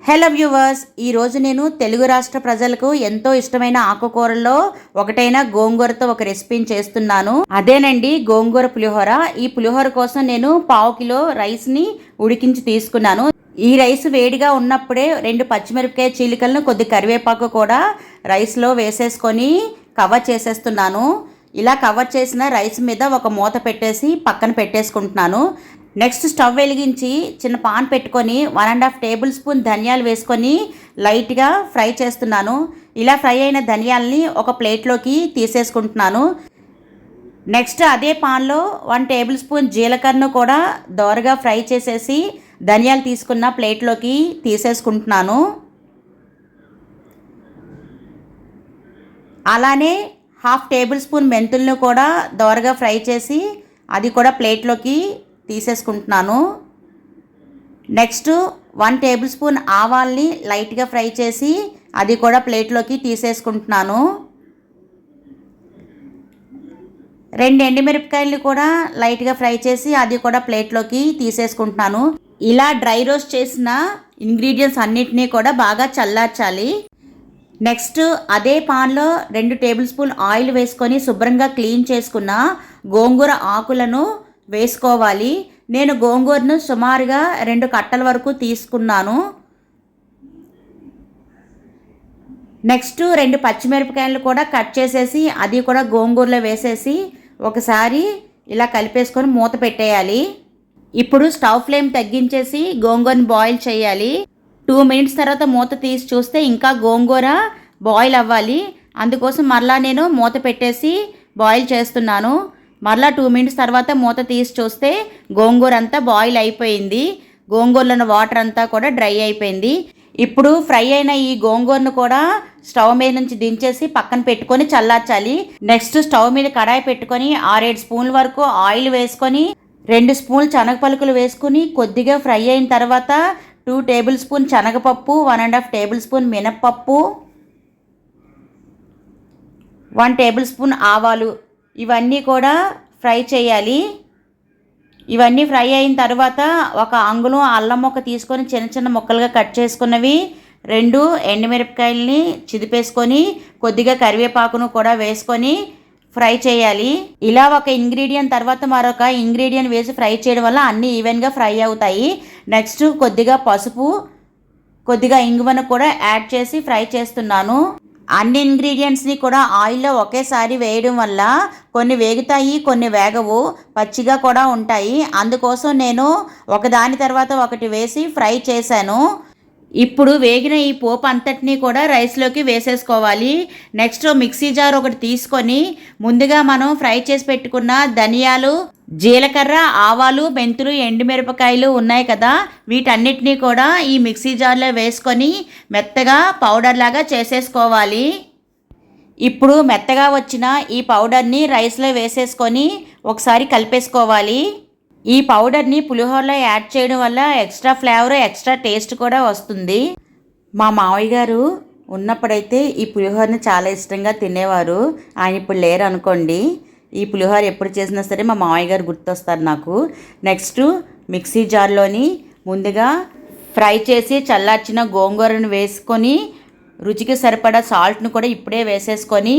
Hello viewers, ఈరోజు నేను తెలుగు రాష్ట్ర ప్రజలకు ఎంతో ఇష్టమైన ఆకుకూరల్లో ఒకటైన గోంగూరతో ఒక రెసిపీని చేస్తున్నాను. అదేనండి గోంగూర పులిహోర. ఈ పులిహోర కోసం నేను 1/2 కిలో రైస్ని ఉడికించి తీసుకున్నాను. ఈ రైస్ వేడిగా ఉన్నప్పుడే 2 పచ్చిమిరపకాయ చీలికలను కొద్ది కరివేపాకు కూడా రైస్లో వేసేసుకొని కవర్ చేసేస్తున్నాను. ఇలా కవర్ చేసిన రైస్ మీద ఒక మూత పెట్టేసి పక్కన పెట్టేసుకుంటున్నాను. నెక్స్ట్ స్టవ్ వెలిగించి చిన్న పాన్ పెట్టుకొని 1.5 టేబుల్ స్పూన్ ధనియాలు వేసుకొని లైట్గా ఫ్రై చేస్తున్నాను. ఇలా ఫ్రై అయిన ధనియాలని ఒక ప్లేట్లోకి తీసేసుకుంటున్నాను. నెక్స్ట్ అదే పాన్లో 1 టేబుల్ స్పూన్ జీలకర్రను కూడా దోరగా ఫ్రై చేసేసి ధనియాలు తీసుకున్న ప్లేట్లోకి తీసేసుకుంటున్నాను. అలానే 1/2 టేబుల్ స్పూన్ మెంతులను కూడా దోరగా ఫ్రై చేసి అది కూడా ప్లేట్లోకి తీసేసుకుంటున్నాను. నెక్స్ట్ 1 టేబుల్ స్పూన్ ఆవాల్ని లైట్గా ఫ్రై చేసి అది కూడా ప్లేట్లోకి తీసేసుకుంటున్నాను. 2 ఎండుమిరపకాయలు కూడా లైట్గా ఫ్రై చేసి అది కూడా ప్లేట్లోకి తీసేసుకుంటున్నాను. ఇలా డ్రై రోస్ట్ చేసిన ఇంగ్రీడియంట్స్ అన్నిటినీ కూడా బాగా చల్లార్చాలి. నెక్స్ట్ అదే పాన్లో 2 టేబుల్ స్పూన్ ఆయిల్ వేసుకొని శుభ్రంగా క్లీన్ చేసుకున్న గోంగూర ఆకులను వేసుకోవాలి. నేను గోంగూరను సుమారుగా 2 కట్టల వరకు తీసుకున్నాను. నెక్స్ట్ 2 పచ్చిమిరపకాయలు కూడా కట్ చేసేసి అది కూడా గోంగూరలో వేసేసి ఒకసారి ఇలా కలిపేసుకొని మూత పెట్టేయాలి. ఇప్పుడు స్టవ్ ఫ్లేమ్ తగ్గించేసి గోంగూరని బాయిల్ చేయాలి. 2 మినిట్స్ తర్వాత మూత తీసి చూస్తే ఇంకా గోంగూర బాయిల్ అవ్వాలి. అందుకోసం మరలా నేను మూత పెట్టేసి బాయిల్ చేస్తున్నాను. మరలా 2 మినిట్స్ తర్వాత మూత తీసి చూస్తే గోంగూర అంతా బాయిల్ అయిపోయింది. గోంగూరలోని వాటర్ అంతా కూడా డ్రై అయిపోయింది. ఇప్పుడు ఫ్రై అయిన ఈ గోంగూరను కూడా స్టవ్ మీద నుంచి దించేసి పక్కన పెట్టుకొని చల్లార్చాలి. నెక్స్ట్ స్టవ్ మీద కడాయి పెట్టుకొని 6-7 స్పూన్ల వరకు ఆయిల్ వేసుకొని 2 స్పూన్లు శనగపలుకులు వేసుకుని కొద్దిగా ఫ్రై అయిన తర్వాత 2 టేబుల్ స్పూన్ శనగపప్పు, 1.5 టేబుల్ స్పూన్ మినప్పప్పు, 1 టేబుల్ స్పూన్ ఆవాలు ఇవన్నీ కూడా ఫ్రై చేయాలి. ఇవన్నీ ఫ్రై అయిన తర్వాత 1 అంగుళం అల్లం ముక్క తీసుకొని చిన్న చిన్న ముక్కలుగా కట్ చేసుకున్నవి, 2 ఎండుమిరపకాయలని చిదిపేసుకొని కొద్దిగా కరివేపాకును కూడా వేసుకొని ఫ్రై చేయాలి. ఇలా ఒక ఇంగ్రీడియంట్ తర్వాత మరొక ఇంగ్రీడియంట్ వేసి ఫ్రై చేయడం వల్ల అన్నీ ఈవెన్గా ఫ్రై అవుతాయి. నెక్స్ట్ కొద్దిగా పసుపు, కొద్దిగా ఇంగువను కూడా యాడ్ చేసి ఫ్రై చేస్తున్నాను. అన్ని ఇంగ్రీడియంట్స్ని కూడా ఆయిల్లో ఒకేసారి వేయడం వల్ల కొన్ని వేగుతాయి, కొన్ని వేగవు, పచ్చిగా కూడా ఉంటాయి. అందుకోసం నేను ఒకదాని తర్వాత ఒకటి వేసి ఫ్రై చేశాను. ఇప్పుడు వేగిన ఈ పోపు అంతటినీ కూడా రైస్లోకి వేసేసుకోవాలి. నెక్స్ట్ మిక్సీ జార్ ఒకటి తీసుకొని ముందుగా మనం ఫ్రై చేసి పెట్టుకున్న ధనియాలు, జీలకర్ర, ఆవాలు, మెంతులు, ఎండుమిరపకాయలు ఉన్నాయి కదా, వీటన్నిటినీ కూడా ఈ మిక్సీ జార్లో వేసుకొని మెత్తగా పౌడర్ లాగా చేసేసుకోవాలి. ఇప్పుడు మెత్తగా వచ్చిన ఈ పౌడర్ని రైస్లో వేసేసుకొని ఒకసారి కలిపేసుకోవాలి. ఈ పౌడర్ని పులిహోరలో యాడ్ చేయడం వల్ల ఎక్స్ట్రా ఫ్లేవర్, ఎక్స్ట్రా టేస్ట్ కూడా వస్తుంది. మా మావయ్య గారు ఉన్నప్పుడైతే ఈ పులిహోరని చాలా ఇష్టంగా తినేవారు. ఆయన ఇప్పుడు లేరు అనుకోండి. ఈ పులిహోర ఎప్పుడు చేసినా సరే మా మావయ్య గారు గుర్తొస్తారు నాకు. నెక్స్ట్ మిక్సీ జార్లోని ముందుగా ఫ్రై చేసి చల్లార్చిన గోంగూరను వేసుకొని రుచికి సరిపడా సాల్ట్ను కూడా ఇప్పుడే వేసేసుకొని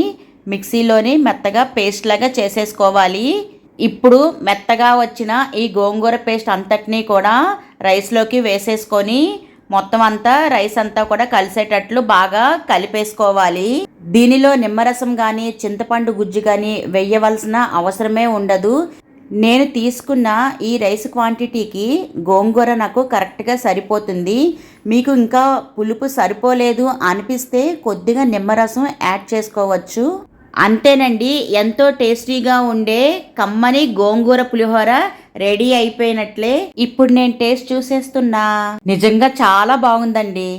మిక్సీలోని మెత్తగా పేస్ట్ లాగా చేసేసుకోవాలి. ఇప్పుడు మెత్తగా వచ్చిన ఈ గోంగూర పేస్ట్ అంతటినీ కూడా రైస్లోకి వేసేసుకొని మొత్తం అంతా రైస్ అంతా కూడా కలిసేటట్లు బాగా కలిపేసుకోవాలి. దీనిలో నిమ్మరసం కానీ చింతపండు గుజ్జు కానీ వేయవలసిన అవసరమే ఉండదు. నేను తీసుకున్న ఈ రైస్ క్వాంటిటీకి గోంగూర నాకు కరెక్ట్గా సరిపోతుంది. మీకు ఇంకా పులుపు సరిపోలేదు అనిపిస్తే కొద్దిగా నిమ్మరసం యాడ్ చేసుకోవచ్చు. అంతేనండి, ఎంతో టేస్టీగా ఉండే కమ్మని గోంగూర పులిహోర రెడీ అయిపోయినట్లే. ఇప్పుడు నేను టేస్ట్ చూసేస్తున్నా. నిజంగా చాలా బాగుందండి.